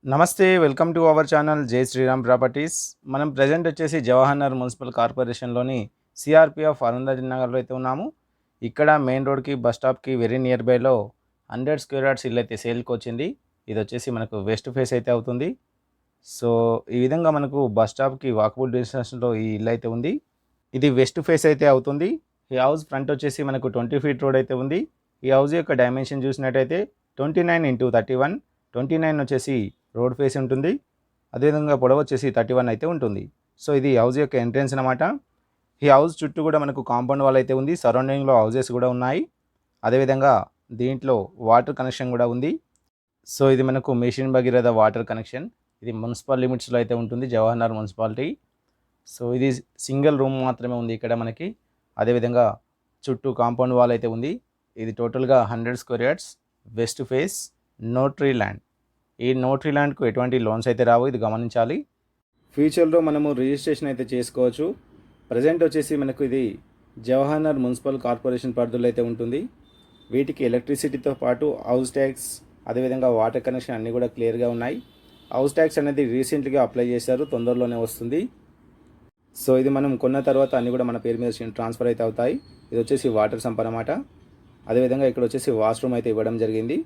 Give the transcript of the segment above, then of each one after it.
నమస్తే. Welcome to our channel జై Sriram properties. మనం ప్రెజెంట్ వచ్చేసి జవహర్ మున్సిపల్ కార్పొరేషన్లోని సిఆర్పిఎఫ్ అరుంధతి నగర్లో అయితే ఉన్నాము. ఇక్కడ మెయిన్ రోడ్కి బస్ స్టాప్కి వెరీ నియర్ బైలో 100 స్క్వేర్ యార్డ్స్ ఇల్లు అయితే సేల్కి వచ్చింది. ఇది వచ్చేసి మనకు వెస్ట్ ఫేస్ అయితే అవుతుంది. సో ఈ విధంగా మనకు బస్ స్టాప్కి వాకబుల్ డిస్టెన్స్లో ఈ ఇల్లు అయితే ఉంది. ఇది వెస్ట్ ఫేస్ అయితే అవుతుంది. ఈ హౌస్ ఫ్రంట్ వచ్చేసి మనకు 20 ఫీట్ రోడ్ అయితే ఉంది. ఈ హౌస్ యొక్క డైమెన్షన్ చూసినట్టయితే 29x31, 29 వచ్చేసి రోడ్ ఫేస్ ఉంటుంది. అదేవిధంగా పొడవు వచ్చేసి 31 అయితే ఉంటుంది. సో ఇది హౌస్ యొక్క ఎంట్రెన్స్ అనమాట. ఈ హౌస్ చుట్టూ కూడా మనకు కాంపౌండ్ వాల్ అయితే ఉంది. సరౌండింగ్లో హౌజెస్ కూడా ఉన్నాయి. అదేవిధంగా దీంట్లో వాటర్ కనెక్షన్ కూడా ఉంది. సో ఇది మనకు మిషన్ భగీరథ వాటర్ కనెక్షన్. ఇది మున్సిపల్ లిమిట్స్లో అయితే ఉంటుంది, జవహర్ మున్సిపాలిటీ. సో ఇది సింగిల్ రూమ్ మాత్రమే ఉంది ఇక్కడ మనకి. అదేవిధంగా చుట్టూ కాంపౌండ్ వాల్ అయితే ఉంది. ఇది టోటల్గా 100 square yards, west face, notary land. ఈ నోటరీ ల్యాండ్కు ఎటువంటి లోన్స్ అయితే రావు, ఇది గమనించాలి. ఫ్యూచర్లో మనము రిజిస్ట్రేషన్ అయితే చేసుకోవచ్చు. ప్రజెంట్ వచ్చేసి మనకు ఇది జవహర్ మున్సిపల్ కార్పొరేషన్ పరిధిలో అయితే ఉంటుంది. వీటికి ఎలక్ట్రిసిటీతో పాటు హౌస్ ట్యాక్స్, అదేవిధంగా వాటర్ కనెక్షన్ అన్నీ కూడా క్లియర్గా ఉన్నాయి. హౌస్ ట్యాక్స్ అనేది రీసెంట్గా అప్లై చేశారు, తొందరలోనే వస్తుంది. సో ఇది మనం కొన్న తర్వాత అన్నీ కూడా మన పేరు మీద ట్రాన్స్ఫర్ అయితే అవుతాయి. ఇది వచ్చేసి వాటర్ సంప్ అన్నమాట. అదేవిధంగా ఇక్కడ వచ్చేసి వాష్రూమ్ అయితే ఇవ్వడం జరిగింది.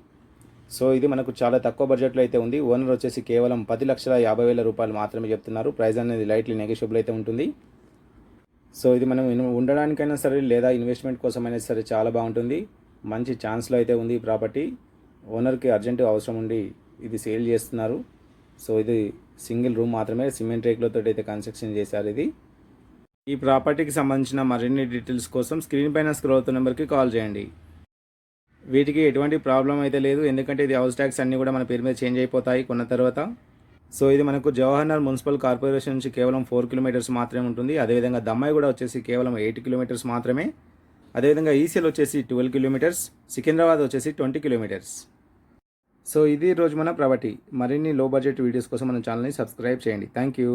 సో ఇది మనకు చాలా తక్కువ బడ్జెట్లో అయితే ఉంది. ఓనర్ వచ్చేసి కేవలం 10,50,000 రూపాయలు మాత్రమే చెప్తున్నారు. ప్రైస్ అనేది లైట్లీ నెగోషియబుల్ అయితే ఉంటుంది. సో ఇది మనం ఉండడానికైనా సరే లేదా ఇన్వెస్ట్మెంట్ కోసమైనా సరే చాలా బాగుంటుంది. మంచి ఛాన్స్లో అయితే ఉంది ఈ ప్రాపర్టీ. ఓనర్కి అర్జెంటు అవసరం ఉండి ఇది సేల్ చేస్తున్నారు. సో ఇది సింగిల్ రూమ్ మాత్రమే, సిమెంట్ రేకులతో అయితే కన్స్ట్రక్షన్ చేశారు. ఇది ఈ ప్రాపర్టీకి సంబంధించిన మరిన్ని డీటెయిల్స్ కోసం స్క్రీన్ పైన స్క్రోల్ అవుతున్న నెంబర్కి కాల్ చేయండి. వీటికి ఎటువంటి ప్రాబ్లం అయితే లేదు, ఎందుకంటే ఇది హౌస్ ట్యాక్స్ అన్నీ కూడా మన పేరు మీద చేంజ్ అయిపోతాయి కొన్న తర్వాత. సో ఇది మనకు జవహర్ మున్సిపల్ కార్పొరేషన్ నుంచి కేవలం 4 కిలోమీటర్స్ మాత్రమే ఉంటుంది. అదేవిధంగా దమ్మాయి కూడా వచ్చేసి కేవలం 8 కిలోమీటర్స్ మాత్రమే. అదేవిధంగా ఈసీఎల్ వచ్చేసి 12 కిలోమీటర్స్, సికింద్రాబాద్ వచ్చేసి 20 కిలోమీటర్స్. సో ఇది రోజు మన ప్రాపర్టీ. మరిన్ని లో బడ్జెట్ వీడియోస్ కోసం మన ఛానల్ని సబ్స్క్రైబ్ చేయండి. Thank you.